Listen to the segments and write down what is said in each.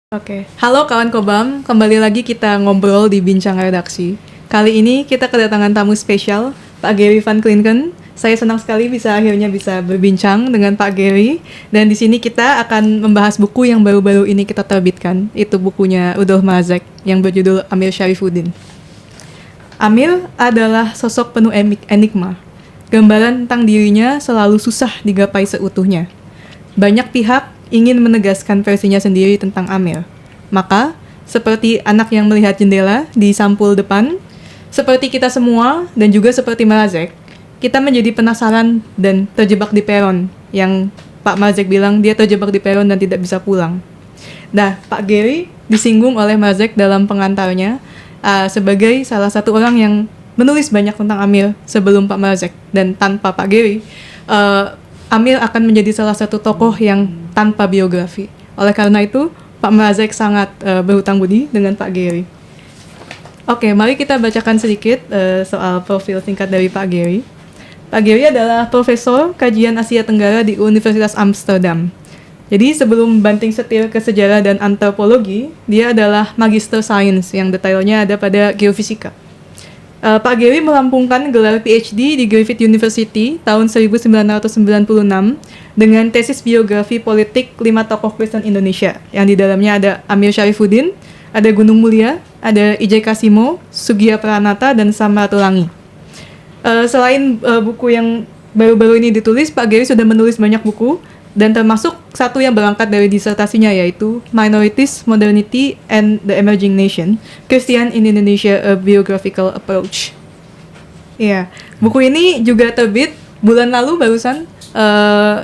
Oke, halo kawan Kobam, kembali lagi kita ngobrol di Bincang Redaksi. Kali ini kita kedatangan tamu spesial, Pak Gary Van Klinken. Saya senang sekali akhirnya bisa berbincang dengan Pak Gary. Dan di sini kita akan membahas buku yang baru-baru ini kita terbitkan. Itu bukunya Rudolf Marzek yang berjudul Amir Syarifuddin. Amir adalah sosok penuh enigma. Gambaran tentang dirinya selalu susah digapai seutuhnya. Banyak pihak ingin menegaskan versinya sendiri tentang Amir. Maka, seperti anak yang melihat jendela di sampul depan, seperti kita semua dan juga seperti Marzek, kita menjadi penasaran dan terjebak di peron, yang Pak Marzek bilang dia terjebak di peron dan tidak bisa pulang. Nah, Pak Gary disinggung oleh Marzek dalam pengantarnya sebagai salah satu orang yang menulis banyak tentang Amir sebelum Pak Marzek, dan tanpa Pak Gary, Amir akan menjadi salah satu tokoh yang tanpa biografi. Oleh karena itu, Pak Marzek sangat berhutang budi dengan Pak Gary. Oke, mari kita bacakan sedikit soal profil singkat dari Pak Gary. Pak Gary adalah Profesor Kajian Asia Tenggara di Universitas Amsterdam. Jadi sebelum banting setir ke sejarah dan antropologi, dia adalah Magister Sains yang detailnya ada pada geofisika. Pak Gary merampungkan gelar PhD di Griffith University tahun 1996 dengan tesis biografi politik 5 tokoh Kristen Indonesia, yang di dalamnya ada Amir Syarifuddin, ada Gunung Mulia, ada Ijai Kasimo, Sugiya Pranata, dan Samratulangi. Selain buku yang baru-baru ini ditulis, Pak Gary sudah menulis banyak buku, dan termasuk satu yang berangkat dari disertasinya, yaitu Minorities, Modernity, and the Emerging Nation, Christian in Indonesia, A Biographical Approach. Ya, buku ini juga terbit bulan lalu barusan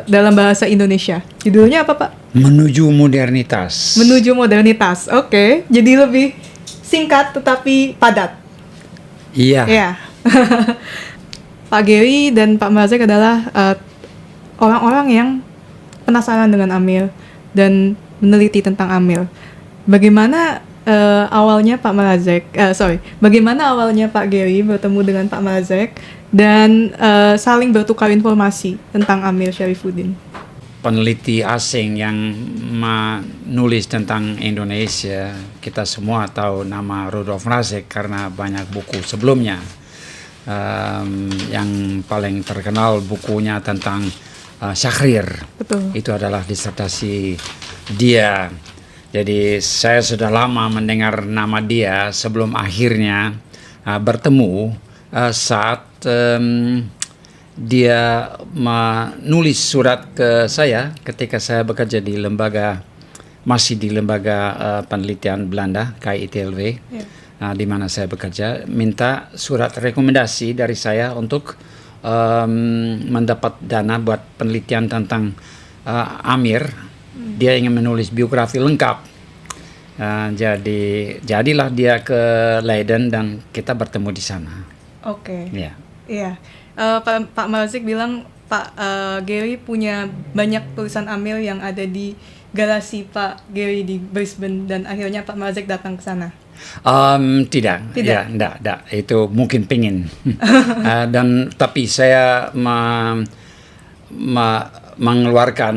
dalam bahasa Indonesia. Judulnya apa, Pak? Menuju Modernitas. Menuju Modernitas, oke. Jadi lebih singkat tetapi padat. Iya. Ya. Pak Gary dan Pak Marzek adalah orang-orang yang penasaran dengan Amir dan meneliti tentang Amir. Bagaimana awalnya bagaimana awalnya Pak Gary bertemu dengan Pak Marzek dan saling bertukar informasi tentang Amir Syarifuddin? Peneliti asing yang menulis tentang Indonesia, kita semua tahu nama Rudolf Marzek karena banyak buku sebelumnya. Yang paling terkenal bukunya tentang Syahrir. Betul. Itu adalah disertasi dia. Jadi saya sudah lama mendengar nama dia sebelum akhirnya bertemu saat dia menulis surat ke saya ketika saya bekerja di lembaga penelitian Belanda, KITLW, di mana saya bekerja, minta surat rekomendasi dari saya untuk mendapat dana buat penelitian tentang Amir. Dia ingin menulis biografi lengkap. Jadilah dia ke Leiden dan kita bertemu di sana. Oke. Iya. Iya. Pak Marzek bilang Pak Gary punya banyak tulisan Amir yang ada di garasi Pak Gary di Brisbane, dan akhirnya Pak Marzek datang ke sana. Tidak. Ya, enggak. Itu mungkin pengen. Tapi saya mengeluarkan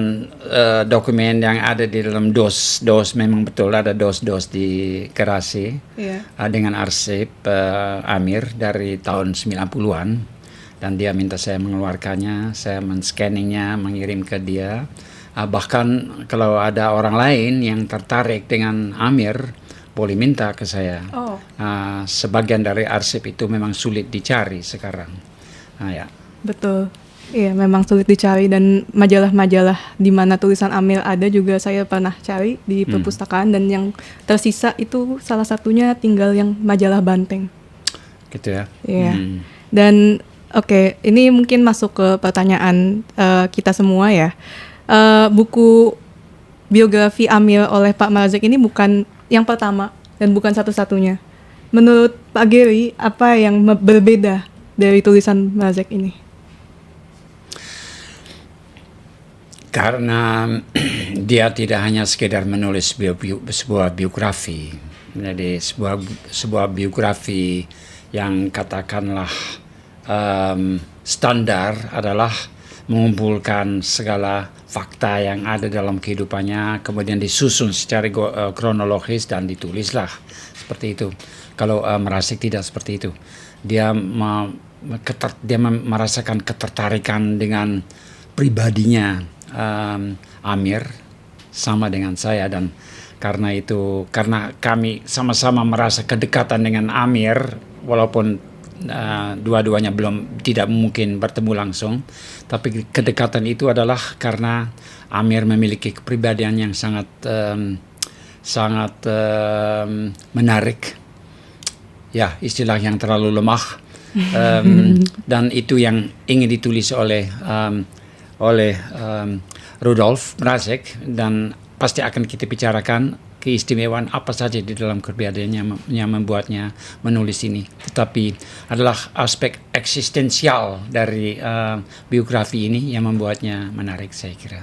dokumen yang ada di dalam dos memang betul ada dos di garasi, dengan arsip Amir dari tahun 90-an, dan dia minta saya mengeluarkannya, saya men-scanningnya, mengirim ke dia. Bahkan kalau ada orang lain yang tertarik dengan Amir, boleh minta ke saya. Sebagian dari arsip itu memang sulit dicari sekarang. Ya. Betul. Iya, memang sulit dicari, dan majalah-majalah di mana tulisan Amir ada juga saya pernah cari di perpustakaan, dan yang tersisa itu salah satunya tinggal yang majalah Banteng. Gitu ya. Iya. Dan oke, ini mungkin masuk ke pertanyaan kita semua ya. Buku biografi Amir oleh Pak Marzek ini bukan yang pertama dan bukan satu-satunya. Menurut Pak Gary, apa yang berbeda dari tulisan Marzek ini? Karena dia tidak hanya sekedar menulis sebuah biografi. Jadi sebuah biografi yang katakanlah standar adalah mengumpulkan segala fakta yang ada dalam kehidupannya, kemudian disusun secara kronologis dan ditulislah seperti itu. Kalau Mrazek tidak seperti itu, dia merasakan ketertarikan dengan pribadinya Amir sama dengan saya, dan karena kami sama-sama merasa kedekatan dengan Amir, walaupun dua-duanya tidak mungkin bertemu langsung, tapi kedekatan itu adalah karena Amir memiliki kepribadian yang sangat menarik, ya, istilah yang terlalu lemah, dan itu yang ingin ditulis oleh Rudolf Mrazek, dan pasti akan kita bicarakan keistimewaan apa saja di dalam kepribadiannya yang membuatnya menulis ini. Tetapi adalah aspek eksistensial dari biografi ini yang membuatnya menarik, saya kira.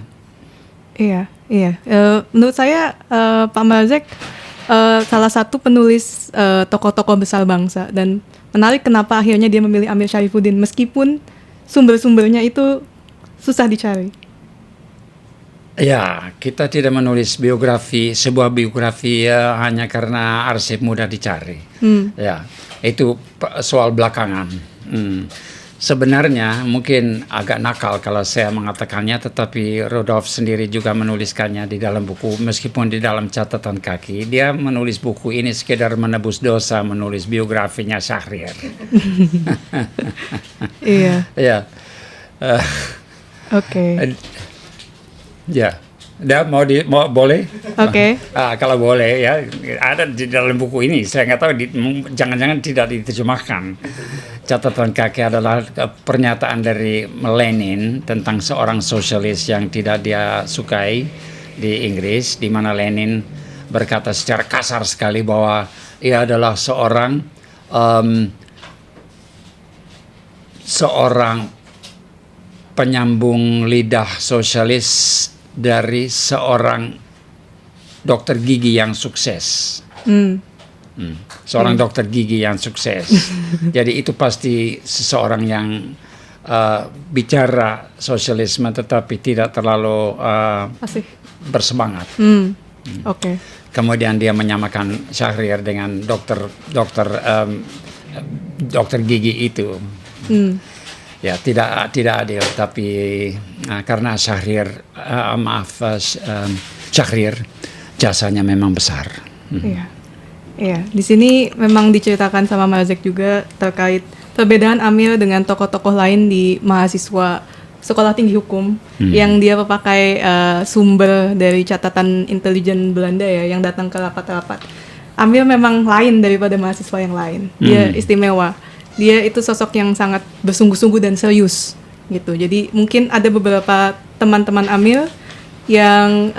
Iya. Menurut saya Pak Mrazek salah satu penulis tokoh-tokoh besar bangsa, dan menarik kenapa akhirnya dia memilih Amir Syarifuddin meskipun sumber-sumbernya itu susah dicari. Ya, kita tidak menulis sebuah biografi hanya karena arsip mudah dicari. Ya, itu soal belakangan. Sebenarnya mungkin agak nakal kalau saya mengatakannya, tetapi Rudolf sendiri juga menuliskannya di dalam buku, meskipun di dalam catatan kaki. Dia menulis buku ini sekedar menebus dosa menulis biografinya Shahryar. Iya. Ya. Oke. Ya, mau boleh? Oke. Kalau boleh ya, ada di dalam buku ini. Saya nggak tahu, jangan-jangan tidak diterjemahkan. Catatan kaki adalah pernyataan dari Lenin tentang seorang sosialis yang tidak dia sukai di Inggris, di mana Lenin berkata secara kasar sekali bahwa ia adalah seorang penyambung lidah sosialis dari seorang dokter gigi yang sukses. Seorang dokter gigi yang sukses. Jadi itu pasti seseorang yang bicara sosialisme tetapi tidak terlalu bersemangat. Oke. Kemudian dia menyamakan Shahryar dengan dokter gigi itu. Ya, tidak adil, tapi karena Shahryar jasanya memang besar. Iya. Di sini memang diceritakan sama Mrazek juga terkait perbedaan Amir dengan tokoh-tokoh lain di mahasiswa sekolah tinggi hukum yang dia pakai sumber dari catatan intelijen Belanda ya, yang datang ke rapat-rapat. Amir memang lain daripada mahasiswa yang lain. Dia istimewa. Dia itu sosok yang sangat bersungguh-sungguh dan serius gitu. Jadi mungkin ada beberapa teman-teman Amir yang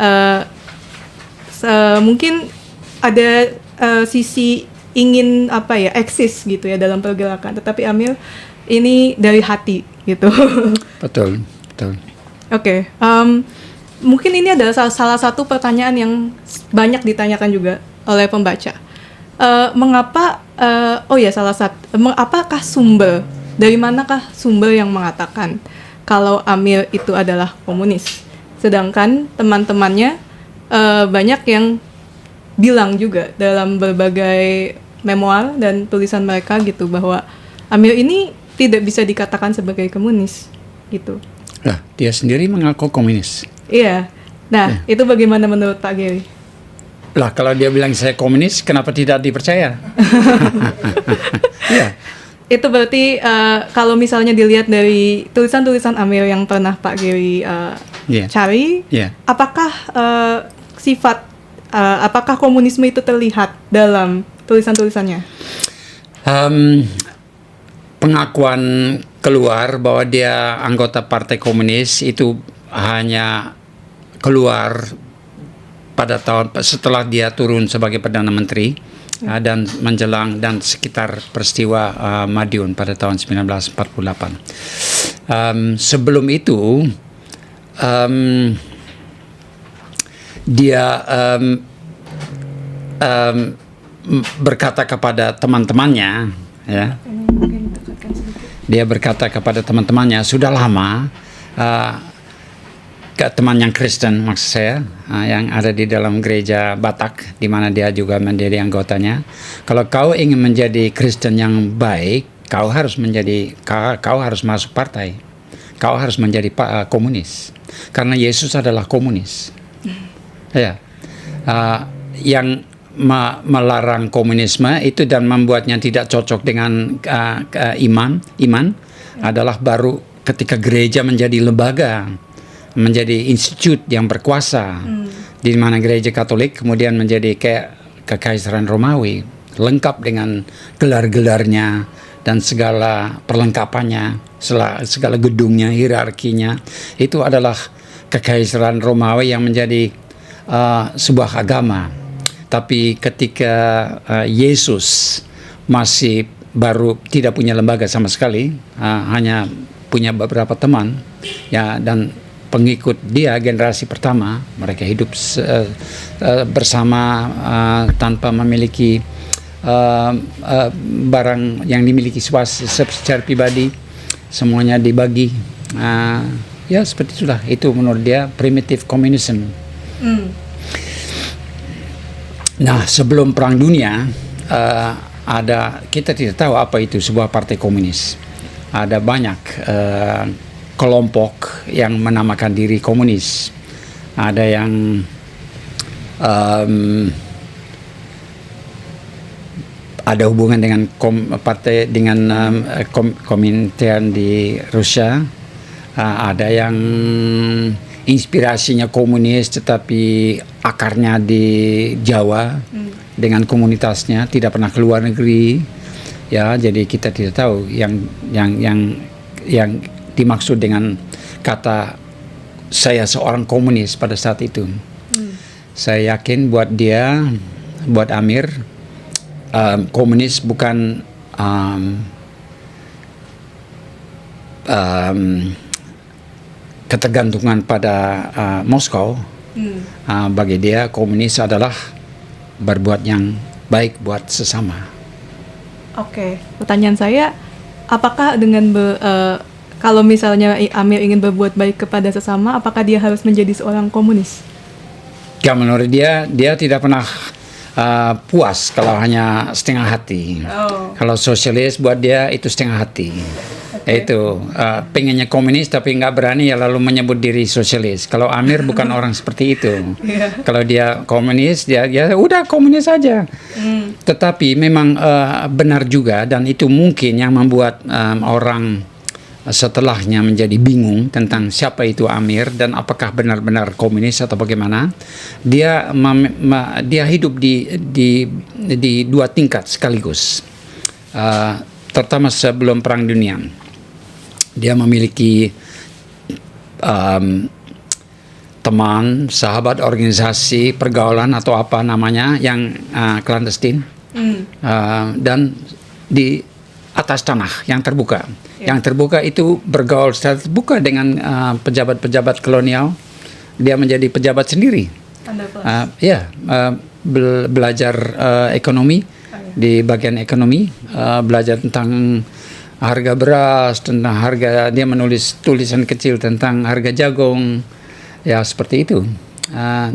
mungkin ada sisi ingin eksis gitu ya dalam pergerakan. Tetapi Amir ini dari hati gitu. Betul. Oke. Mungkin ini adalah salah satu pertanyaan yang banyak ditanyakan juga oleh pembaca. Mengapa apakah dari manakah sumber yang mengatakan kalau Amir itu adalah komunis, sedangkan teman-temannya banyak yang bilang juga dalam berbagai memoir dan tulisan mereka gitu bahwa Amir ini tidak bisa dikatakan sebagai komunis gitu. Lah, dia sendiri mengaku komunis. Iya. Nah, itu bagaimana menurut Pak Gary? Lah, kalau dia bilang saya komunis, kenapa tidak dipercaya? Ya. Itu berarti kalau misalnya dilihat dari tulisan-tulisan Amir yang pernah Pak Gary cari, apakah apakah komunisme itu terlihat dalam tulisan-tulisannya? Pengakuan keluar bahwa dia anggota Partai Komunis itu hanya keluar pada tahun setelah dia turun sebagai Perdana Menteri dan menjelang dan sekitar peristiwa Madiun pada tahun 1948. Sebelum itu dia berkata kepada teman-temannya, ya. Dia berkata kepada teman-temannya, sudah lama ke teman yang Kristen maksud saya, yang ada di dalam gereja Batak di mana dia juga menjadi anggotanya. Kalau kau ingin menjadi Kristen yang baik, kau harus masuk partai. Kau harus menjadi komunis. Karena Yesus adalah komunis. Ya. Yang melarang komunisme itu dan membuatnya tidak cocok dengan iman adalah baru ketika gereja menjadi lembaga, menjadi institut yang berkuasa, di mana gereja Katolik kemudian menjadi kayak kekaisaran Romawi, lengkap dengan gelar-gelarnya dan segala perlengkapannya, segala gedungnya, hierarkinya. Itu adalah kekaisaran Romawi yang menjadi sebuah agama. Tapi ketika Yesus masih baru tidak punya lembaga sama sekali, hanya punya beberapa teman, ya, dan pengikut dia generasi pertama, mereka hidup bersama tanpa memiliki barang yang dimiliki secara pribadi, semuanya dibagi. Ya seperti itulah, itu menurut dia primitive communism. Nah, sebelum Perang Dunia kita tidak tahu apa itu sebuah partai komunis. Ada banyak kelompok yang menamakan diri komunis. Ada yang ada hubungan dengan partai dengan Komintern di Rusia. Ada yang inspirasinya komunis tetapi akarnya di Jawa dengan komunitasnya, tidak pernah keluar negeri. Ya, jadi kita tidak tahu yang dimaksud dengan kata saya seorang komunis pada saat itu. Saya yakin buat dia, buat Amir, komunis bukan ketergantungan pada Moskow. Bagi dia komunis adalah berbuat yang baik buat sesama. Oke, pertanyaan saya, apakah dengan kalau misalnya Amir ingin berbuat baik kepada sesama, apakah dia harus menjadi seorang komunis? Ya, menurut dia tidak pernah puas kalau hanya setengah hati. Kalau sosialis buat dia itu setengah hati. Itu pengennya komunis tapi nggak berani, ya lalu menyebut diri sosialis. Kalau Amir bukan orang seperti itu. Kalau dia komunis, dia udah komunis saja. Tetapi memang benar juga, dan itu mungkin yang membuat orang setelahnya menjadi bingung tentang siapa itu Amir dan apakah benar-benar komunis atau bagaimana. Dia hidup di dua tingkat sekaligus. Terutama sebelum Perang Dunia, dia memiliki teman, sahabat, organisasi, pergaulan atau apa namanya yang clandestine, dan di atas tanah yang terbuka. Yang terbuka itu bergaul secara terbuka dengan pejabat-pejabat kolonial. Dia menjadi pejabat sendiri. Belajar ekonomi di bagian ekonomi, belajar tentang harga beras, tentang harga, dia menulis tulisan kecil tentang harga jagung, ya seperti itu.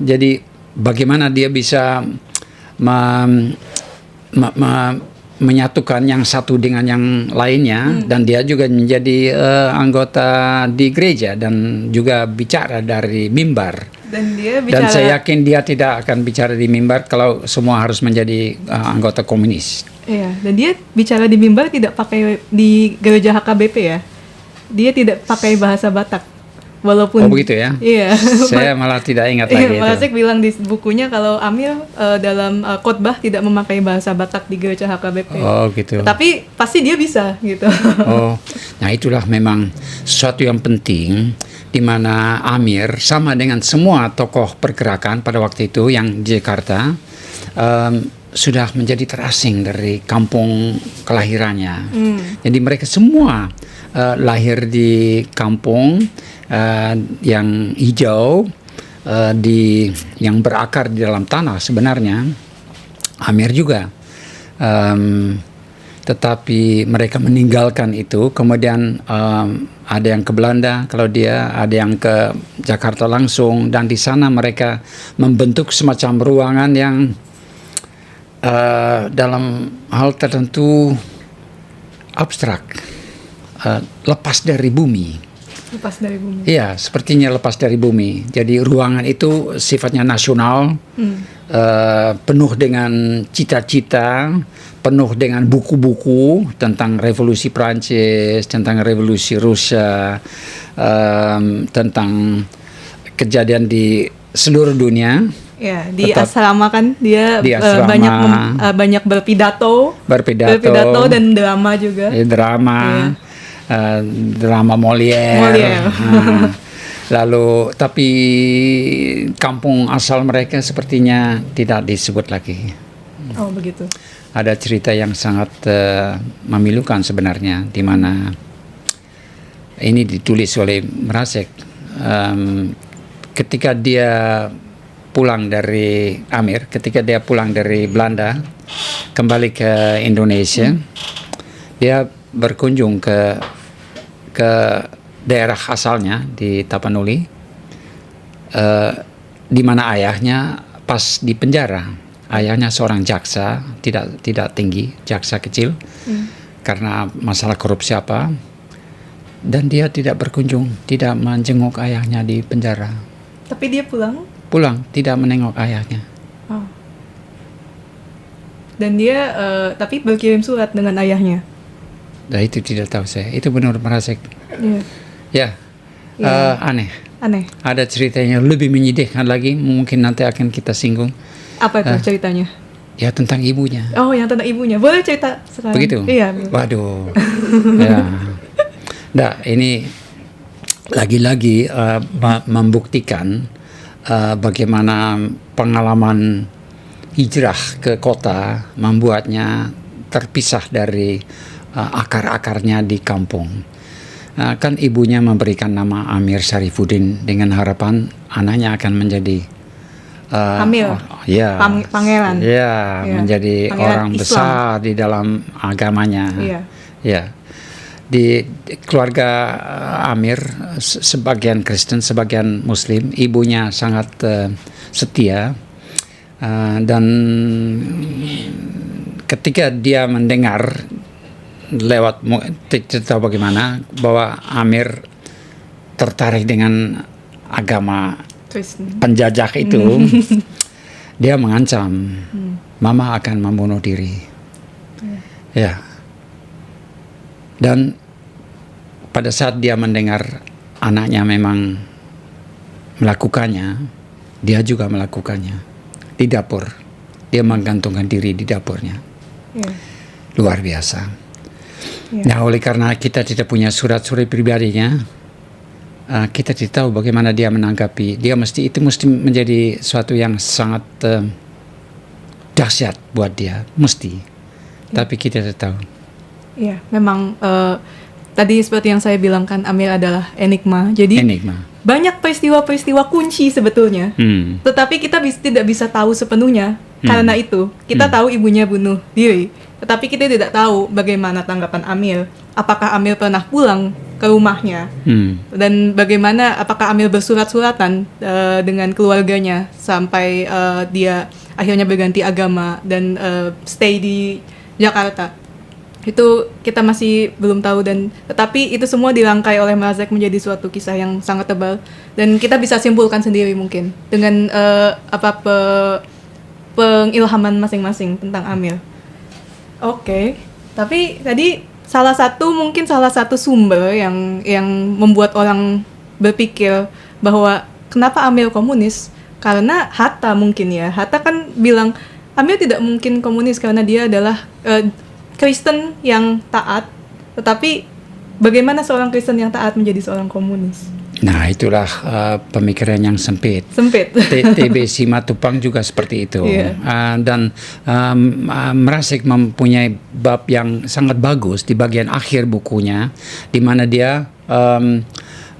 Jadi bagaimana dia bisa menyatukan yang satu dengan yang lainnya, dan dia juga menjadi anggota di gereja dan juga bicara dari mimbar. Dan saya yakin dia tidak akan bicara di mimbar kalau semua harus menjadi anggota komunis. Iya, dan dia bicara di mimbar tidak pakai di gereja HKBP ya. Dia tidak pakai bahasa Batak. Walaupun begitu ya? Iya. Saya malah tidak ingat lagi itu. Pak Asik bilang di bukunya kalau Amir dalam khotbah tidak memakai bahasa Batak di gereja HKBP. Oh gitu. Tapi pasti dia bisa gitu. Nah itulah memang sesuatu yang penting, di mana Amir sama dengan semua tokoh pergerakan pada waktu itu yang di Jakarta sudah menjadi terasing dari kampung kelahirannya. Jadi mereka semua lahir di kampung yang hijau, yang berakar di dalam tanah sebenarnya. Amir juga tetapi mereka meninggalkan itu, kemudian ada yang ke Belanda, kalau dia ada yang ke Jakarta langsung, dan di sana mereka membentuk semacam ruangan yang dalam hal tertentu abstrak, lepas dari bumi. Lepas dari bumi. Iya, sepertinya lepas dari bumi. Jadi ruangan itu sifatnya nasional, penuh dengan cita-cita, penuh dengan buku-buku tentang revolusi Prancis, tentang revolusi Rusia, tentang kejadian di seluruh dunia. Ya, di asrama kan dia banyak berpidato dan drama juga. Drama. Drama Molière. Lalu tapi kampung asal mereka sepertinya tidak disebut lagi. Oh, begitu. Ada cerita yang sangat memilukan sebenarnya, di mana ini ditulis oleh Mrazek. Ketika dia pulang dari ketika dia pulang dari Belanda kembali ke Indonesia, dia berkunjung ke daerah asalnya di Tapanuli, di mana ayahnya pas di penjara. Ayahnya seorang jaksa, tidak tinggi, jaksa kecil, karena masalah korupsi apa, dan dia tidak berkunjung, tidak menjenguk ayahnya di penjara. Tapi dia pulang, tidak menengok ayahnya. Oh. Dan dia tapi berkirim surat dengan ayahnya. Nah, itu tidak tahu saya. Itu benar Mrazek. Ya, aneh. Ada ceritanya lebih menyedihkan lagi. Mungkin nanti akan kita singgung. Apa itu ceritanya? Ya, tentang ibunya. Oh, yang tentang ibunya. Boleh cerita sekarang? Begitu? Iya. Waduh. Ya. Nah, ini lagi-lagi membuktikan bagaimana pengalaman hijrah ke kota membuatnya terpisah dari akar-akarnya di kampung. Kan ibunya memberikan nama Amir Syarifuddin dengan harapan anaknya akan menjadi Amir, pangeran. Ya, menjadi pangeran orang Islam besar di dalam agamanya. Ya. Di keluarga Amir, sebagian Kristen, sebagian Muslim, ibunya sangat setia, dan ketika dia mendengar lewat cerita bagaimana bahwa Amir tertarik dengan agama penjajah itu, dia mengancam, mama akan membunuh diri. Ya. Dan pada saat dia mendengar anaknya memang melakukannya, dia juga melakukannya di dapur. Dia menggantungkan diri di dapurnya. Luar biasa. Nah, oleh karena kita tidak punya surat-surat pribadinya, kita tidak tahu bagaimana dia menanggapi. Itu mesti menjadi suatu yang sangat dahsyat buat dia, mesti. Tapi kita tidak tahu. Ya, memang tadi seperti yang saya bilang kan, Amir adalah enigma. Jadi banyak peristiwa-peristiwa kunci sebetulnya. Tetapi kita tidak bisa tahu sepenuhnya. Karena itu kita tahu ibunya bunuh diri, tetapi kita tidak tahu bagaimana tanggapan Amir. Apakah Amir pernah pulang ke rumahnya, dan bagaimana apakah Amir bersurat-suratan dengan keluarganya sampai dia akhirnya berganti agama dan stay di Jakarta. Itu kita masih belum tahu, dan tetapi itu semua dirangkai oleh Mrazek menjadi suatu kisah yang sangat tebal, dan kita bisa simpulkan sendiri mungkin dengan pengilhaman masing-masing tentang Amir. Oke. Tapi tadi salah satu sumber yang membuat orang berpikir bahwa kenapa Amir komunis, karena Hatta mungkin ya. Hatta kan bilang Amir tidak mungkin komunis karena dia adalah Kristen yang taat. Tetapi bagaimana seorang Kristen yang taat menjadi seorang komunis? Nah, itulah pemikiran yang sempit. TB Simatupang juga seperti itu. Dan Mrazek mempunyai bab yang sangat bagus di bagian akhir bukunya, di mana dia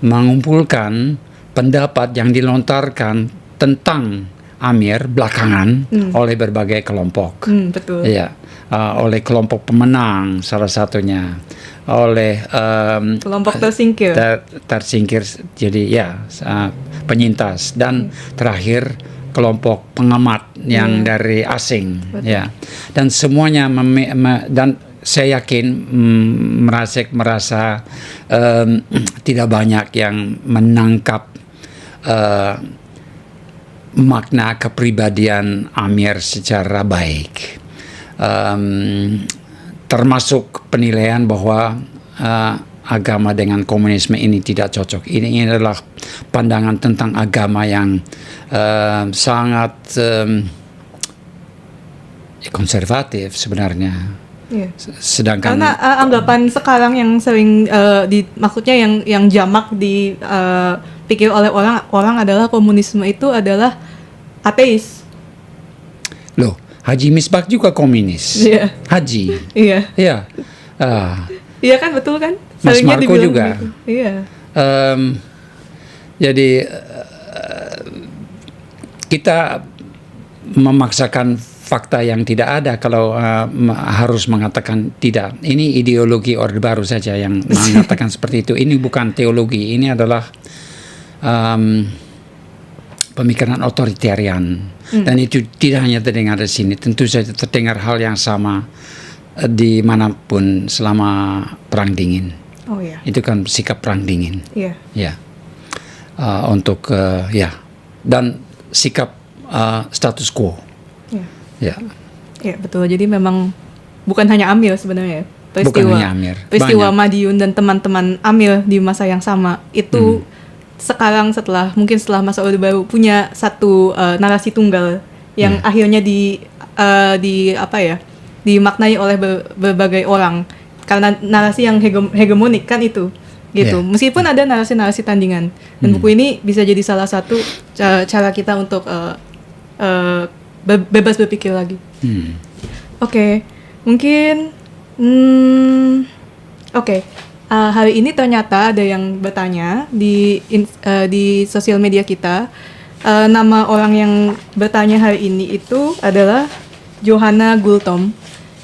mengumpulkan pendapat yang dilontarkan tentang Amir belakangan oleh berbagai kelompok. Betul. Iya, oleh kelompok pemenang salah satunya, oleh kelompok tersingkir. Tersingkir, jadi ya penyintas, dan terakhir kelompok pengamat yang dari asing. Betul. Ya, dan semuanya dan saya yakin merasa tidak banyak yang menangkap makna kepribadian Amir secara baik, termasuk penilaian bahwa agama dengan komunisme ini tidak cocok. Ini adalah pandangan tentang agama yang sangat konservatif sebenarnya. Yeah. Sedangkan karena anggapan sekarang yang sering maksudnya yang jamak dipikir oleh orang adalah komunisme itu adalah ateis. Loh, Haji Misbah juga komunis. Yeah. Haji. Iya. Iya. Iya kan, betul kan? Mas Marco juga. Gitu. Iya. Jadi kita memaksakan fakta yang tidak ada kalau harus mengatakan tidak. Ini ideologi Orde Baru saja yang mengatakan seperti itu. Ini bukan teologi. Ini adalah pemikiran otoritarian. Dan itu tidak hanya terdengar di sini. Tentu saja terdengar hal yang sama dimanapun selama Perang Dingin. Oh ya. Itu kan sikap Perang Dingin. Iya. Ya. Untuk dan sikap status quo. Iya. Ya. Ya, betul. Jadi memang bukan hanya Amil sebenarnya. Bukan hanya Amir. Peristiwa Madiun dan teman-teman Amil di masa yang sama itu sekarang setelah masa Orde Baru punya satu narasi tunggal yang akhirnya dimaknai oleh berbagai orang karena narasi yang hegemonik kan itu gitu. Yeah. Meskipun ada narasi-narasi tandingan, dan buku ini bisa jadi salah satu cara kita untuk bebas berpikir lagi. Oke. Mungkin hari ini ternyata ada yang bertanya di sosial media kita. Nama orang yang bertanya hari ini itu adalah Johanna Gultom.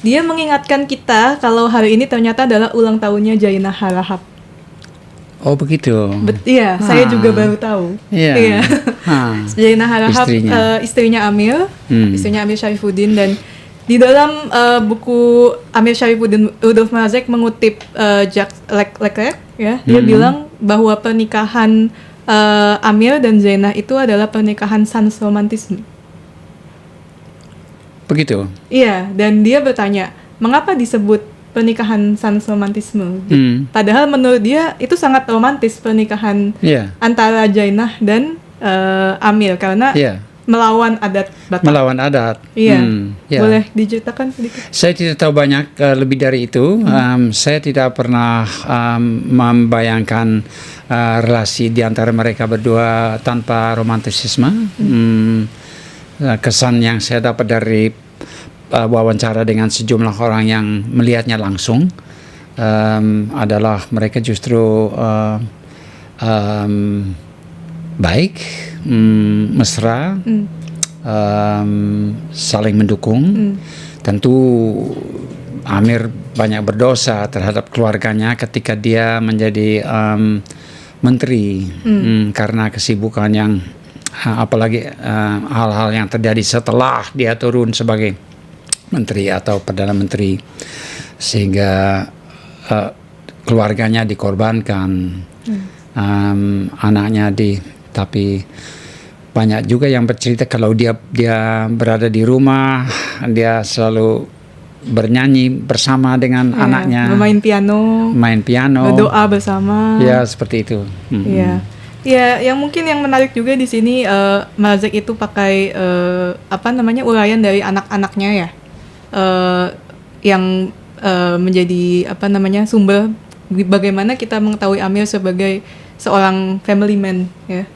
Dia mengingatkan kita kalau hari ini ternyata adalah ulang tahunnya Jainah Harahap. Oh begitu. Iya, saya juga baru tahu. Iya. Jainah Harahap, istrinya Amir Syarifuddin, dan di dalam buku Amir Syarifuddin, Rudolf Marzek mengutip Jacques Leclerc, ya, dia bilang bahwa pernikahan Amir dan Jainah itu adalah pernikahan sans romantisme. Begitu. Iya, dan dia bertanya, mengapa disebut pernikahan sans romantisme? Padahal menurut dia itu sangat romantis pernikahan antara Jainah dan Amir karena melawan adat Batak. Melawan adat. Iya. Boleh diceritakan sedikit? Saya tidak tahu banyak lebih dari itu. Saya tidak pernah membayangkan relasi di antara mereka berdua tanpa romantisisme. Kesan yang saya dapat dari wawancara dengan sejumlah orang yang melihatnya langsung adalah mereka justru baik, mesra, saling mendukung. Tentu Amir banyak berdosa terhadap keluarganya ketika dia menjadi menteri karena kesibukan yang apalagi hal-hal yang terjadi setelah dia turun sebagai menteri atau perdana menteri, sehingga keluarganya dikorbankan, anaknya tapi banyak juga yang bercerita kalau dia berada di rumah, dia selalu bernyanyi bersama dengan anaknya, main piano, berdoa bersama. Ya, seperti itu. Iya. Ya, yang mungkin yang menarik juga di sini Marzek itu pakai uraian dari anak-anaknya ya, yang menjadi sumber bagaimana kita mengetahui Amir sebagai seorang family man, ya,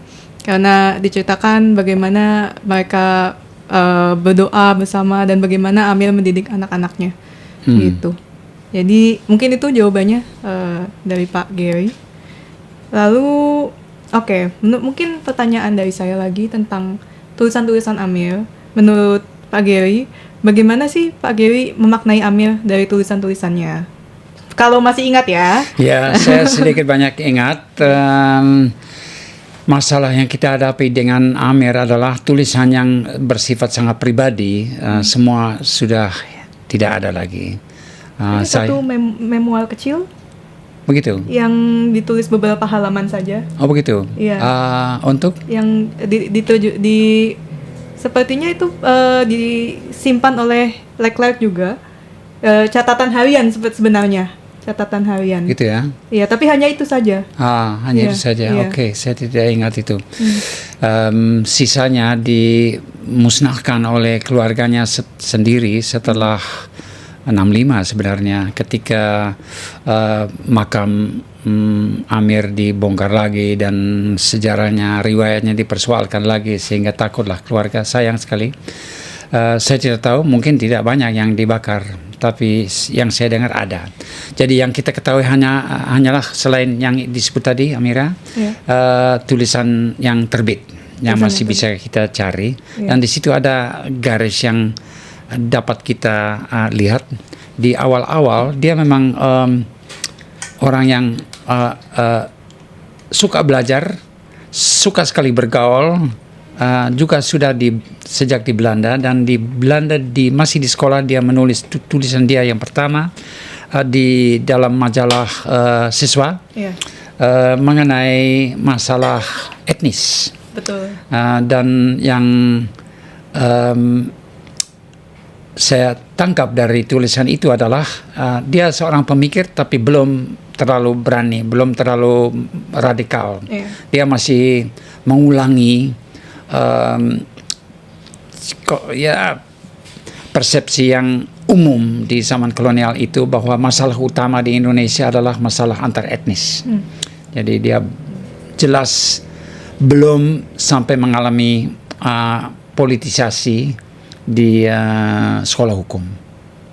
karena diceritakan bagaimana mereka berdoa bersama dan bagaimana Amir mendidik anak-anaknya, gitu. Jadi mungkin itu jawabannya dari Pak Gary. Lalu mungkin pertanyaan dari saya lagi tentang tulisan-tulisan Amir, menurut Pak Gary, bagaimana sih Pak Gary memaknai Amir dari tulisan-tulisannya? Kalau masih ingat ya? Ya, saya sedikit banyak ingat. Masalah yang kita hadapi dengan Amir adalah tulisan yang bersifat sangat pribadi. Semua sudah tidak ada lagi. Ini satu memoir kecil? Begitu. Yang ditulis beberapa halaman saja. Oh begitu. Iya. Untuk? Yang sepertinya itu disimpan oleh Leclerc juga. Catatan harian sebenarnya. Catatan harian. Gitu ya? Iya, tapi hanya itu saja. Hanya itu saja. Iya. Oke, saya tidak ingat itu. Sisanya dimusnahkan oleh keluarganya sendiri setelah 65 sebenarnya, ketika makam Amir dibongkar lagi dan sejarahnya, riwayatnya dipersoalkan lagi, sehingga takutlah keluarga. Sayang sekali. Saya tidak tahu, mungkin tidak banyak yang dibakar, tapi yang saya dengar ada. Jadi yang kita ketahui hanyalah selain yang disebut tadi, Amira, tulisan yang terbit yang masih bisa kita cari, dan di situ ada garis yang dapat kita lihat. Di awal-awal dia memang orang yang suka belajar, suka sekali bergaul, juga sudah sejak di Belanda, dan di Belanda masih di sekolah dia menulis tulisan dia yang pertama di dalam majalah siswa mengenai masalah etnis. Betul. Dan yang saya tangkap dari tulisan itu adalah dia seorang pemikir tapi belum terlalu berani, belum terlalu radikal. Dia masih mengulangi persepsi yang umum di zaman kolonial itu, bahwa masalah utama di Indonesia adalah masalah antar etnis. Jadi dia jelas belum sampai mengalami politisasi di sekolah hukum.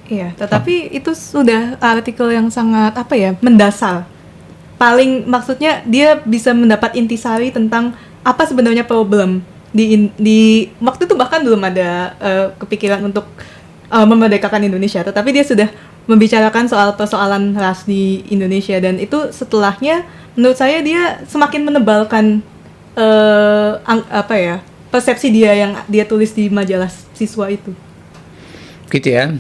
Iya, tetapi itu sudah artikel yang sangat mendasar. Paling maksudnya dia bisa mendapat intisari tentang apa sebenarnya problem di waktu itu, bahkan belum ada kepikiran untuk memerdekakan Indonesia, tetapi dia sudah membicarakan soal persoalan ras di Indonesia, dan itu setelahnya menurut saya dia semakin menebalkan persepsi dia yang dia tulis di majalah siswa itu. Gitu ya.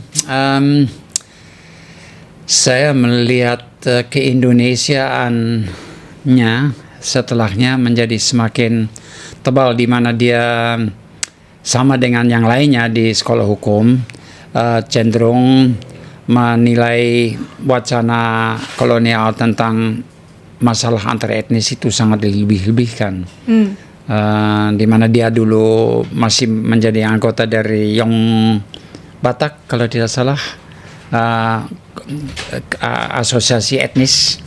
Saya melihat keindonesiaannya setelahnya menjadi semakin tebal, di mana dia sama dengan yang lainnya di sekolah hukum cenderung menilai wacana kolonial tentang masalah antar etnis itu sangat dilebih-lebihkan. Di mana dia dulu masih menjadi anggota dari Yong Batak kalau tidak salah, asosiasi etnis.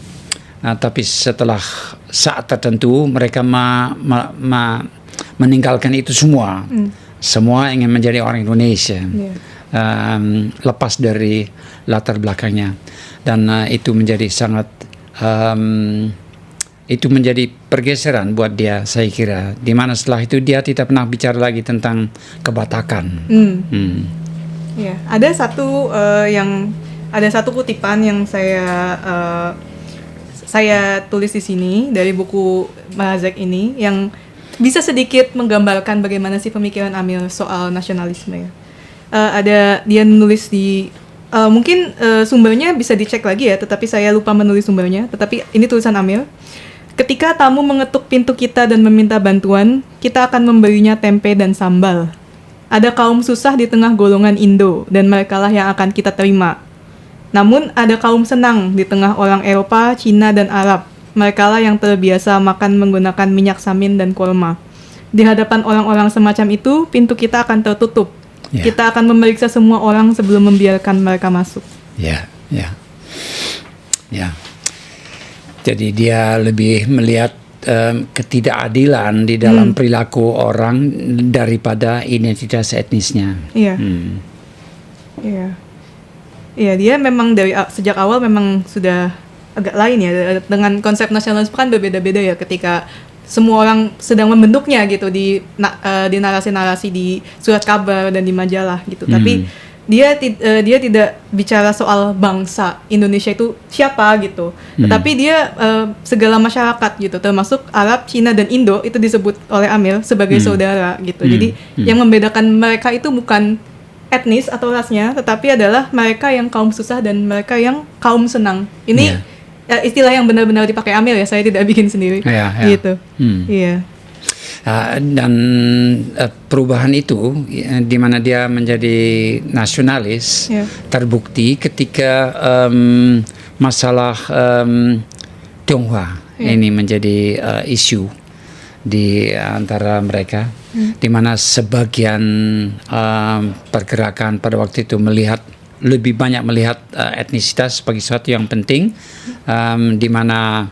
Tapi setelah saat tertentu mereka meninggalkan itu semua. Semua ingin menjadi orang Indonesia, lepas dari latar belakangnya, dan itu menjadi sangat itu menjadi pergeseran buat dia, saya kira, di mana setelah itu dia tidak pernah bicara lagi tentang kebatakan. Ya, ada satu kutipan yang saya tulis di sini dari buku Mahazek ini, yang bisa sedikit menggambarkan bagaimana sih pemikiran Amir soal nasionalisme ya. Dia menulis di mungkin sumbernya bisa dicek lagi ya, tetapi saya lupa menulis sumbernya. Tetapi ini tulisan Amir. Ketika tamu mengetuk pintu kita dan meminta bantuan, kita akan memberinya tempe dan sambal. Ada kaum susah di tengah golongan Indo, dan merekalah yang akan kita terima. Namun ada kaum senang di tengah orang Eropa, Cina, dan Arab. Merekalah yang terbiasa makan menggunakan minyak samin dan kurma. Di hadapan orang-orang semacam itu, pintu kita akan tertutup. Kita akan memeriksa semua orang sebelum membiarkan mereka masuk. Jadi dia lebih melihat ketidakadilan di dalam perilaku orang daripada identitas etnisnya. Iya, dia memang dari sejak awal memang sudah agak lain ya, dengan konsep nasionalisme kan berbeda-beda ya, ketika semua orang sedang membentuknya gitu di narasi-narasi di surat kabar dan di majalah gitu. Tapi dia tidak bicara soal bangsa Indonesia itu siapa gitu. Tetapi dia segala masyarakat gitu, termasuk Arab, Cina dan Indo itu disebut oleh Amir sebagai saudara gitu. Jadi yang membedakan mereka itu bukan etnis atau rasnya, tetapi adalah mereka yang kaum susah dan mereka yang kaum senang. Ini istilah yang benar-benar dipakai Amir ya, saya tidak bikin sendiri gitu. Iya. Dan perubahan itu di mana dia menjadi nasionalis terbukti ketika masalah Tionghoa ini menjadi isu di antara mereka, di mana sebagian pergerakan pada waktu itu lebih banyak melihat etnisitas sebagai sesuatu yang penting, di mana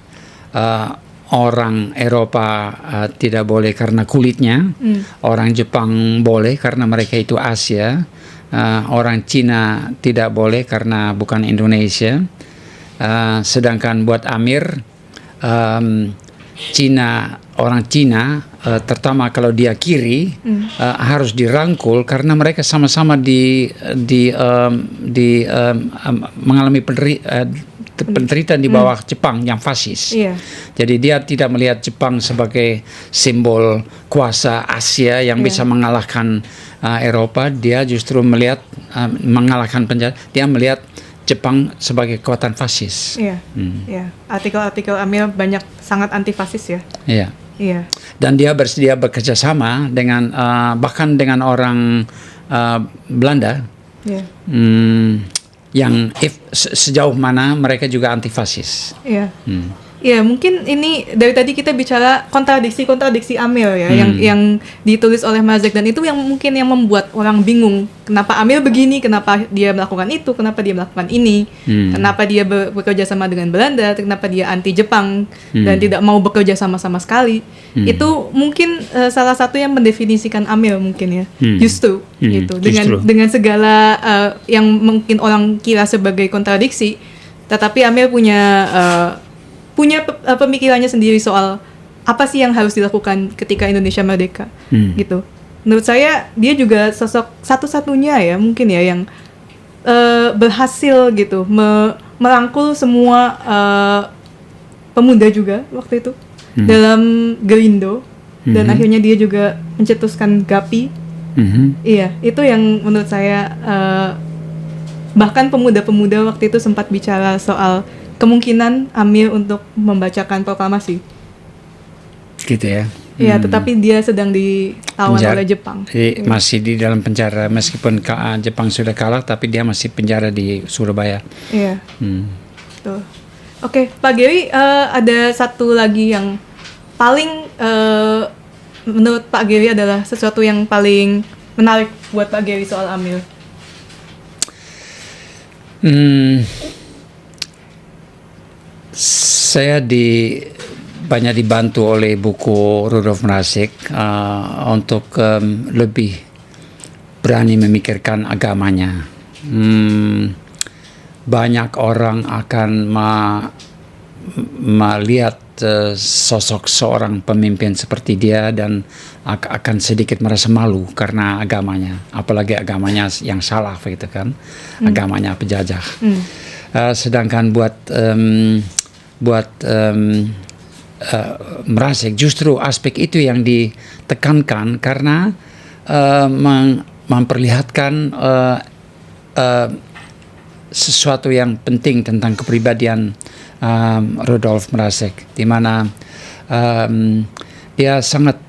orang Eropa tidak boleh karena kulitnya, orang Jepang boleh karena mereka itu Asia, orang Cina tidak boleh karena bukan Indonesia, sedangkan buat Amir orang Cina terutama kalau dia kiri harus dirangkul karena mereka sama-sama mengalami penderitaan di bawah Jepang yang fasis. Jadi dia tidak melihat Jepang sebagai simbol kuasa Asia yang bisa mengalahkan Eropa. Dia justru melihat mengalahkan penjara. Dia melihat Jepang sebagai kekuatan fasis. Artikel-artikel Amir banyak sangat anti fasis ya. Iya. Dan dia bersedia bekerja sama dengan bahkan dengan orang Belanda. Yang sejauh mana mereka juga anti fasis. Ya mungkin ini dari tadi kita bicara kontradiksi Amir ya, yang ditulis oleh Marzek, dan itu yang mungkin yang membuat orang bingung kenapa Amir begini, kenapa dia melakukan itu, kenapa dia melakukan ini, kenapa dia bekerja sama dengan Belanda, kenapa dia anti Jepang dan tidak mau bekerja sama sekali. Itu mungkin salah satu yang mendefinisikan Amir mungkin ya, justru gitu dengan segala yang mungkin orang kira sebagai kontradiksi, tetapi Amir punya pemikirannya sendiri soal apa sih yang harus dilakukan ketika Indonesia merdeka gitu. Menurut saya dia juga sosok satu-satunya ya mungkin ya yang berhasil gitu merangkul semua pemuda juga waktu itu dalam Gerindo, dan akhirnya dia juga mencetuskan GAPI. Iya, itu yang menurut saya bahkan pemuda-pemuda waktu itu sempat bicara soal kemungkinan Amir untuk membacakan proklamasi. Gitu ya. Iya, tetapi dia sedang ditawan oleh Jepang. Masih di dalam penjara meskipun Jepang sudah kalah, tapi dia masih penjara di Surabaya. Iya. Tuh. Oke, Pak Geri, ada satu lagi yang paling menurut Pak Geri adalah sesuatu yang paling menarik buat Pak Geri soal Amir. Saya banyak dibantu oleh buku Rudolf Mrazek untuk lebih berani memikirkan agamanya. Banyak orang akan melihat sosok seorang pemimpin seperti dia dan akan sedikit merasa malu karena agamanya, apalagi agamanya yang salah, gitu kan, agamanya penjajah. Sedangkan buat Mrazek justru aspek itu yang ditekankan karena memperlihatkan sesuatu yang penting tentang kepribadian Rudolf Mrazek, di mana dia sangat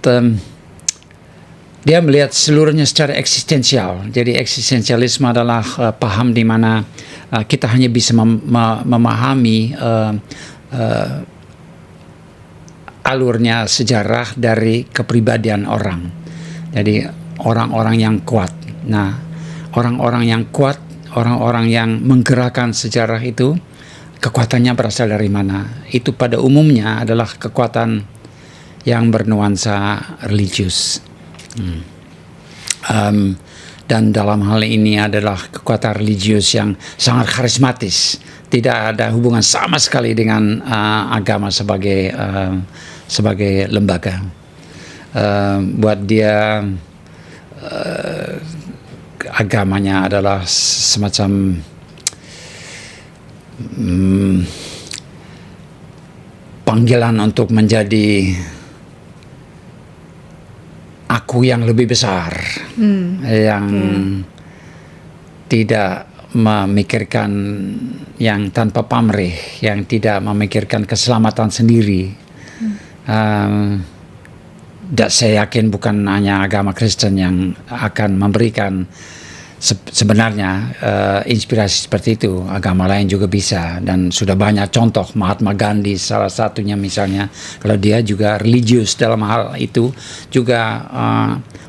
dia melihat seluruhnya secara eksistensial. Jadi eksistensialisme adalah paham di mana kita hanya bisa memahami alurnya sejarah dari kepribadian orang. Jadi orang-orang yang kuat. Nah, orang-orang yang kuat, orang-orang yang menggerakkan sejarah itu, kekuatannya berasal dari mana? Itu pada umumnya adalah kekuatan yang bernuansa religius. Dan dalam hal ini adalah kekuatan religius yang sangat karismatis, tidak ada hubungan sama sekali dengan agama sebagai sebagai lembaga. Buat dia agamanya adalah semacam panggilan untuk menjadi aku yang lebih besar, yang tidak memikirkan yang tanpa pamrih, yang tidak memikirkan keselamatan sendiri. Dan saya yakin bukan hanya agama Kristen yang akan memberikan sebenarnya inspirasi seperti itu. Agama lain juga bisa, dan sudah banyak contoh. Mahatma Gandhi salah satunya misalnya, kalau dia juga religius dalam hal itu, juga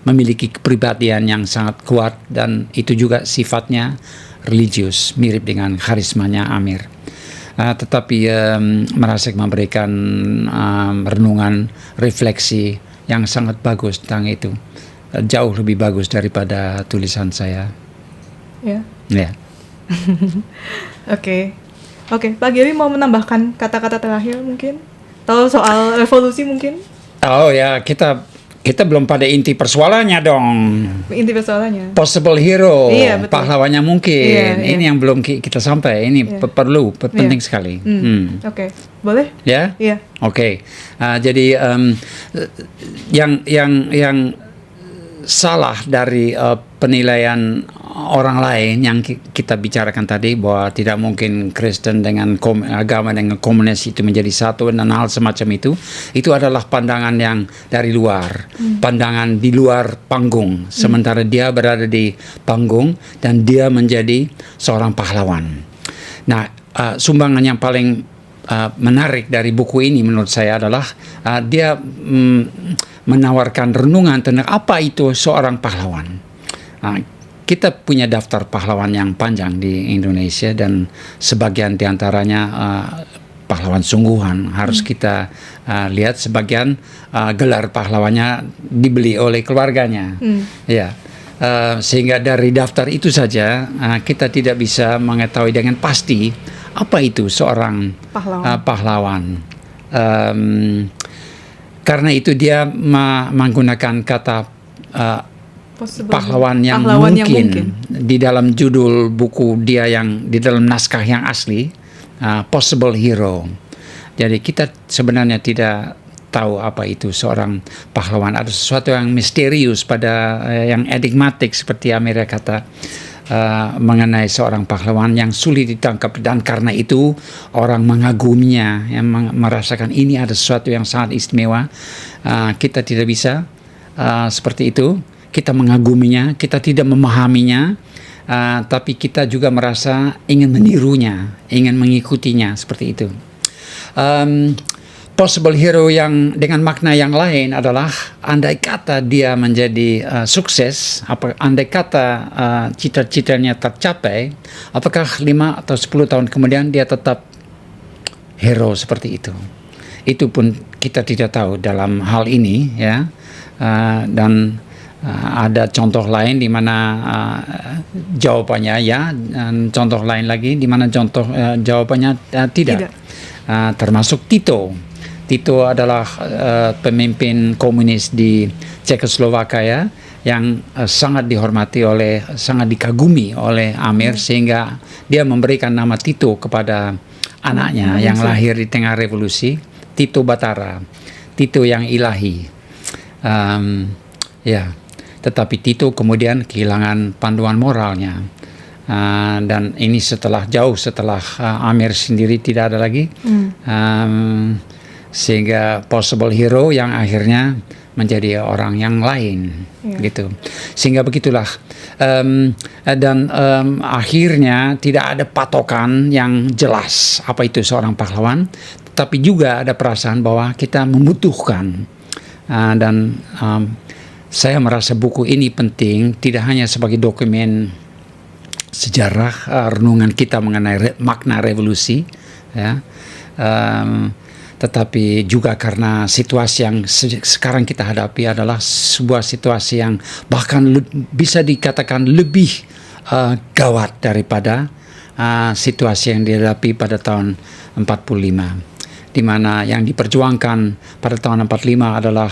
memiliki kepribadian yang sangat kuat, dan itu juga sifatnya religius, mirip dengan karismanya Amir. Tetapi merasa memberikan renungan, refleksi yang sangat bagus tentang itu, jauh lebih bagus daripada tulisan saya. Ya. Ya. Oke, Pak Giri mau menambahkan kata-kata terakhir mungkin? Tahu soal revolusi mungkin? Oh ya, kita belum pada inti persoalannya dong. Inti persoalannya. Possible hero, iya, betul. pahlawannya mungkin. Ini yang belum kita sampai. Ini perlu, penting sekali. Oke, boleh? Ya? Iya. Oke. Jadi yang salah dari penilaian orang lain yang kita bicarakan tadi, bahwa tidak mungkin Kristen dengan agama dengan komunis itu menjadi satu dan hal semacam itu adalah pandangan yang dari luar, pandangan di luar panggung, sementara dia berada di panggung dan dia menjadi seorang pahlawan. Nah, sumbangan yang paling menarik dari buku ini menurut saya adalah dia menawarkan renungan tentang apa itu seorang pahlawan. Kita punya daftar pahlawan yang panjang di Indonesia, dan sebagian diantaranya pahlawan sungguhan. Harus kita lihat sebagian gelar pahlawannya dibeli oleh keluarganya. Ya. Sehingga dari daftar itu saja kita tidak bisa mengetahui dengan pasti apa itu seorang pahlawan. Karena itu dia menggunakan kata pahlawan yang mungkin di dalam judul buku dia, yang di dalam naskah yang asli, possible hero. Jadi kita sebenarnya tidak tahu apa itu seorang pahlawan. Ada sesuatu yang misterius pada yang enigmatik seperti Amir kata mengenai seorang pahlawan yang sulit ditangkap, dan karena itu orang mengaguminya, yang merasakan ini ada sesuatu yang sangat istimewa. Kita tidak bisa seperti itu. Kita mengaguminya, kita tidak memahaminya, tapi kita juga merasa ingin menirunya, ingin mengikutinya, seperti itu. Possible hero yang dengan makna yang lain adalah andai kata dia menjadi sukses, andai kata cita-citanya tercapai, apakah 5 atau 10 tahun kemudian dia tetap hero seperti itu? Itu pun kita tidak tahu dalam hal ini, ya. Dan ada contoh lain di mana jawabannya ya, dan contoh lain lagi di mana jawabannya tidak. Termasuk Tito. Tito adalah pemimpin komunis di Cekoslowakia yang sangat dihormati sangat dikagumi oleh Amir, sehingga dia memberikan nama Tito kepada anaknya yang lahir di tengah revolusi, Tito Batara, Tito yang ilahi. Tetapi Tito kemudian kehilangan panduan moralnya, dan ini jauh setelah Amir sendiri tidak ada lagi, sehingga possible hero yang akhirnya menjadi orang yang lain, gitu. Sehingga begitulah, dan akhirnya tidak ada patokan yang jelas apa itu seorang pahlawan, tetapi juga ada perasaan bahwa kita membutuhkan, dan saya merasa buku ini penting tidak hanya sebagai dokumen sejarah renungan kita mengenai makna revolusi, ya, tetapi juga karena situasi yang sekarang kita hadapi adalah sebuah situasi yang bahkan bisa dikatakan lebih gawat daripada situasi yang dihadapi pada tahun 45. di mana yang diperjuangkan pada tahun 45 adalah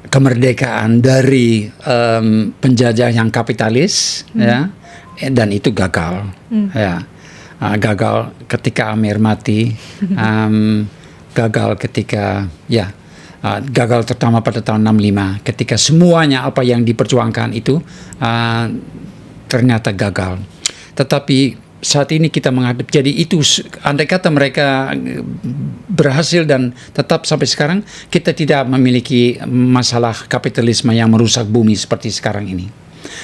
kemerdekaan dari penjajah yang kapitalis, ya, dan itu gagal, ya. Gagal ketika Amir mati, gagal ketika gagal terutama pada tahun 65 ketika semuanya apa yang diperjuangkan itu ternyata gagal. Tetapi saat ini kita menghadapi, jadi itu andai kata mereka berhasil dan tetap sampai sekarang, kita tidak memiliki masalah kapitalisme yang merusak bumi seperti sekarang ini.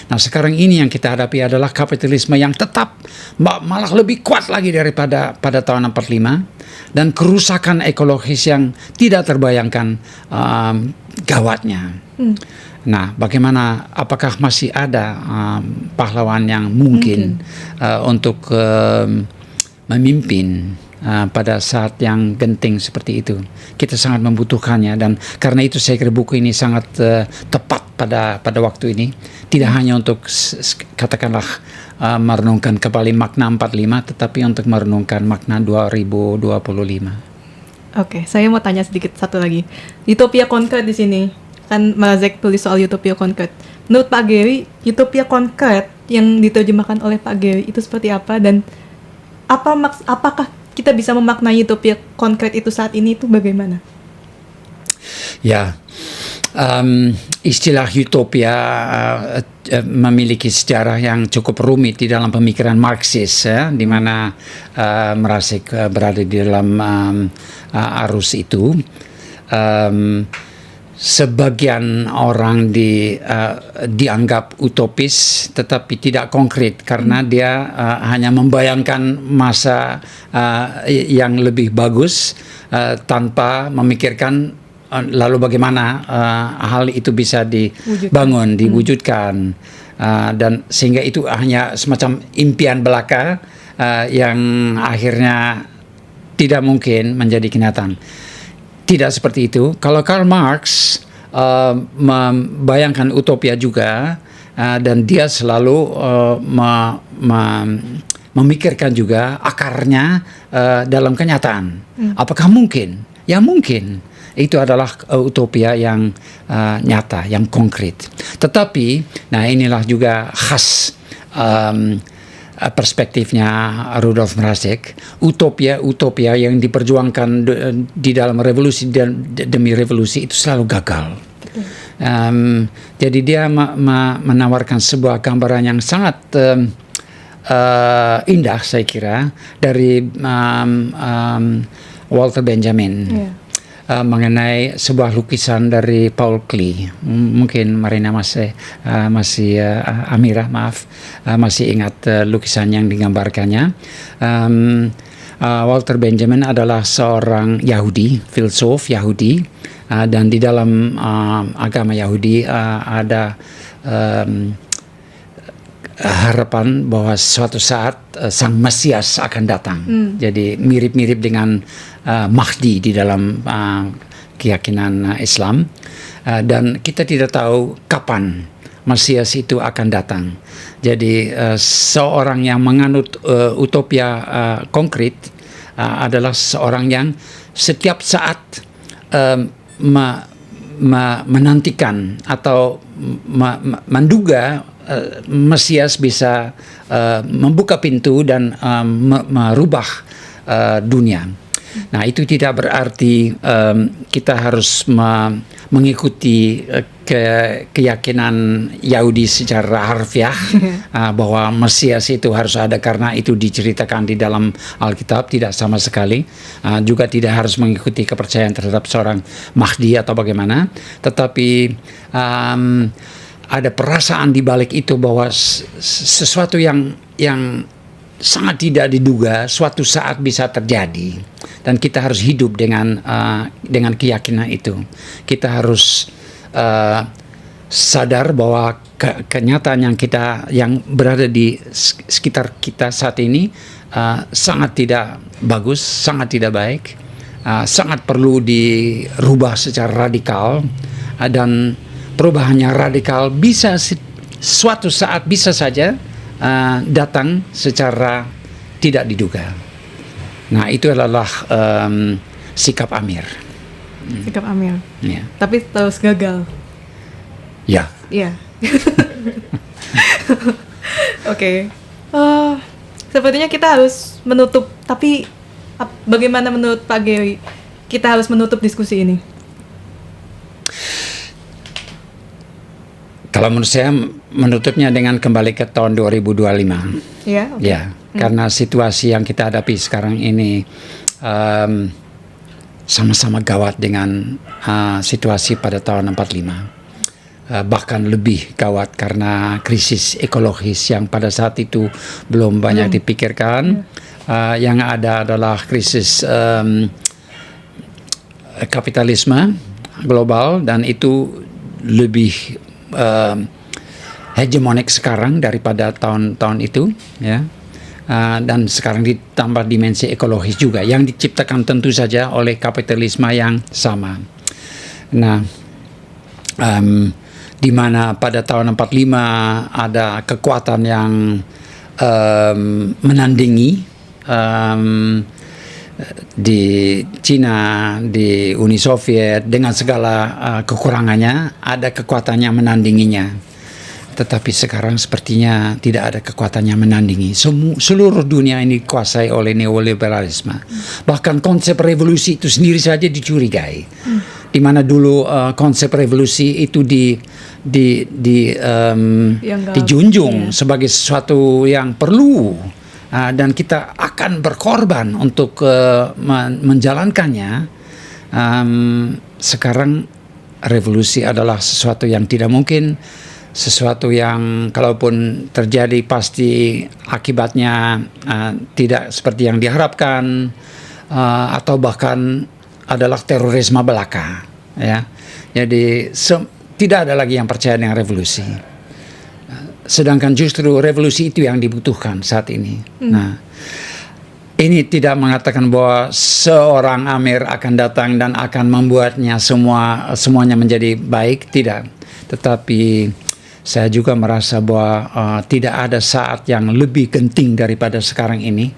Nah, sekarang ini yang kita hadapi adalah kapitalisme yang tetap malah lebih kuat lagi daripada pada tahun 45, dan kerusakan ekologis yang tidak terbayangkan gawatnya. Nah, bagaimana, apakah masih ada pahlawan yang mungkin untuk memimpin pada saat yang genting seperti itu? Kita sangat membutuhkannya, dan karena itu saya kira buku ini sangat tepat pada waktu ini. Tidak hanya untuk katakanlah merenungkan kembali makna 45, tetapi untuk merenungkan makna 2025. Oke, saya mau tanya sedikit satu lagi. Utopia Concrete di sini. Kan Mrazek tulis soal Utopia Concrete. Menurut Pak Gary, Utopia Concrete yang diterjemahkan oleh Pak Gary itu seperti apa, dan apakah kita bisa memaknai Utopia Concrete itu saat ini itu bagaimana? Ya, istilah utopia memiliki sejarah yang cukup rumit di dalam pemikiran Marxis, ya, di mana Mrazek berada di dalam arus itu. Sebagian orang dianggap utopis tetapi tidak konkret karena dia hanya membayangkan masa yang lebih bagus tanpa memikirkan lalu bagaimana hal itu bisa dibangun, diwujudkan, dan sehingga itu hanya semacam impian belaka yang akhirnya tidak mungkin menjadi kenyataan. Tidak seperti itu. Kalau Karl Marx membayangkan utopia juga, dan dia selalu memikirkan juga akarnya dalam kenyataan. Apakah mungkin? Ya mungkin. Itu adalah utopia yang nyata, yang konkret. Tetapi, nah inilah juga khas perspektifnya Rudolf Mrazek. Utopia yang diperjuangkan di dalam revolusi dan demi revolusi itu selalu gagal. Jadi dia menawarkan sebuah gambaran yang sangat indah, saya kira, dari Walter Benjamin. Mengenai sebuah lukisan dari Paul Klee. Mungkin Marina Amira masih ingat lukisan yang digambarkannya. Walter Benjamin adalah seorang Yahudi, filsuf Yahudi, dan di dalam agama Yahudi ada harapan bahwa suatu saat Sang Mesias akan datang. Jadi mirip-mirip dengan Mahdi di dalam keyakinan Islam, dan kita tidak tahu kapan Mesias itu akan datang. Jadi seorang yang menganut utopia konkret adalah seorang yang setiap saat menantikan atau menduga Mesias bisa membuka pintu dan merubah dunia. Nah, itu tidak berarti kita harus mengikuti keyakinan Yahudi secara harfiah bahwa Mesias itu harus ada karena itu diceritakan di dalam Alkitab. Tidak sama sekali. Juga tidak harus mengikuti kepercayaan terhadap seorang Mahdi atau bagaimana. Tetapi ada perasaan di balik itu bahwa sesuatu yang sangat tidak diduga suatu saat bisa terjadi, dan kita harus hidup dengan keyakinan itu. Kita harus sadar bahwa kenyataan yang berada di sekitar kita saat ini sangat tidak bagus, sangat tidak baik, sangat perlu dirubah secara radikal, dan perubahannya radikal bisa suatu saat bisa saja datang secara tidak diduga. Nah, itu adalah sikap Amir. Sikap Amir. Ya. Tapi terus gagal. Ya. Iya. Oke. Sepertinya kita harus menutup. Tapi bagaimana menurut Pak Gary? Kita harus menutup diskusi ini. Kalau menurut saya menutupnya dengan kembali ke tahun 2025. Ya. Okay. Ya, karena situasi yang kita hadapi sekarang ini sama-sama gawat dengan situasi pada tahun 45. Bahkan lebih gawat karena krisis ekologis yang pada saat itu belum banyak dipikirkan. Yang ada adalah krisis kapitalisme global, dan itu lebih hegemonik sekarang daripada tahun-tahun itu, ya. Dan sekarang ditambah dimensi ekologis juga yang diciptakan tentu saja oleh kapitalisme yang sama. Nah, di mana pada tahun 45 ada kekuatan yang menandingi di Cina, di Uni Soviet, dengan segala kekurangannya, ada kekuatannya menandinginya. Tetapi sekarang sepertinya tidak ada kekuatannya menandingi. Seluruh dunia ini dikuasai oleh neoliberalisme. Bahkan konsep revolusi itu sendiri saja dicurigai. Di mana dulu konsep revolusi itu dijunjung sebagai sesuatu yang perlu. Dan kita akan berkorban untuk menjalankannya. Sekarang revolusi adalah sesuatu yang tidak mungkin, sesuatu yang kalaupun terjadi pasti akibatnya tidak seperti yang diharapkan, atau bahkan adalah terorisme belaka. Ya, jadi tidak ada lagi yang percaya dengan revolusi. Sedangkan justru revolusi itu yang dibutuhkan saat ini. Nah, ini tidak mengatakan bahwa seorang Amir akan datang dan akan membuatnya semuanya menjadi baik, tidak. Tetapi saya juga merasa bahwa tidak ada saat yang lebih genting daripada sekarang ini.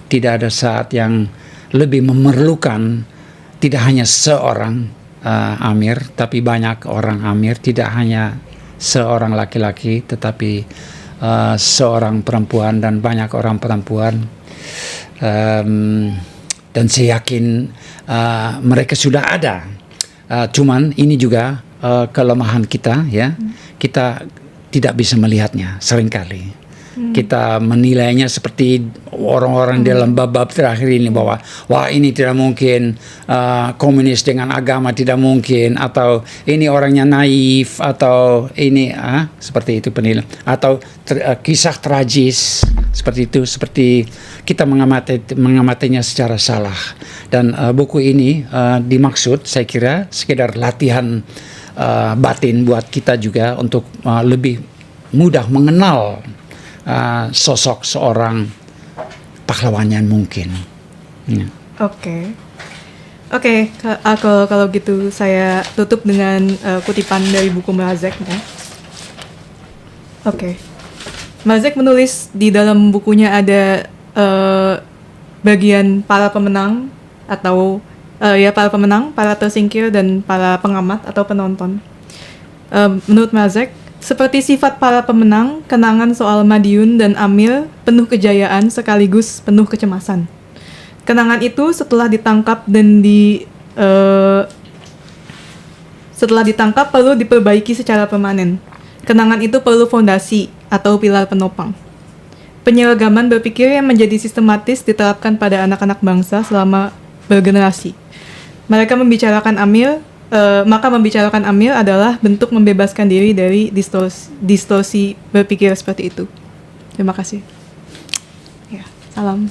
Tidak ada saat yang lebih memerlukan tidak hanya seorang Amir, tapi banyak orang Amir, tidak hanya seorang laki-laki, tetapi seorang perempuan dan banyak orang perempuan. Dan saya yakin mereka sudah ada. Cuman ini juga kelemahan kita, ya. Kita tidak bisa melihatnya seringkali. Kita menilainya seperti orang-orang dalam bab-bab terakhir ini, bahwa wah, ini tidak mungkin, komunis dengan agama tidak mungkin, atau ini orangnya naif, atau ini seperti itu penilaian, atau kisah tragis seperti itu, seperti kita mengamatinya secara salah. Dan buku ini dimaksud, saya kira, sekedar latihan batin buat kita juga untuk lebih mudah mengenal sosok seorang pahlawan yang mungkin. Ya. Oke, kalau gitu saya tutup dengan kutipan dari buku Mrazek. Ya. Oke. Mrazek menulis di dalam bukunya ada bagian para pemenang atau para pemenang, para tersingkir, dan para pengamat atau penonton. Menurut Mrazek, seperti sifat para pemenang, kenangan soal Madiun dan Amir penuh kejayaan sekaligus penuh kecemasan. Kenangan itu setelah ditangkap perlu diperbaiki secara permanen. Kenangan itu perlu fondasi atau pilar penopang. Penyeragaman berpikir yang menjadi sistematis diterapkan pada anak-anak bangsa selama bergenerasi. Maka membicarakan Amir adalah bentuk membebaskan diri dari distorsi berpikir seperti itu. Terima kasih. Ya, salam.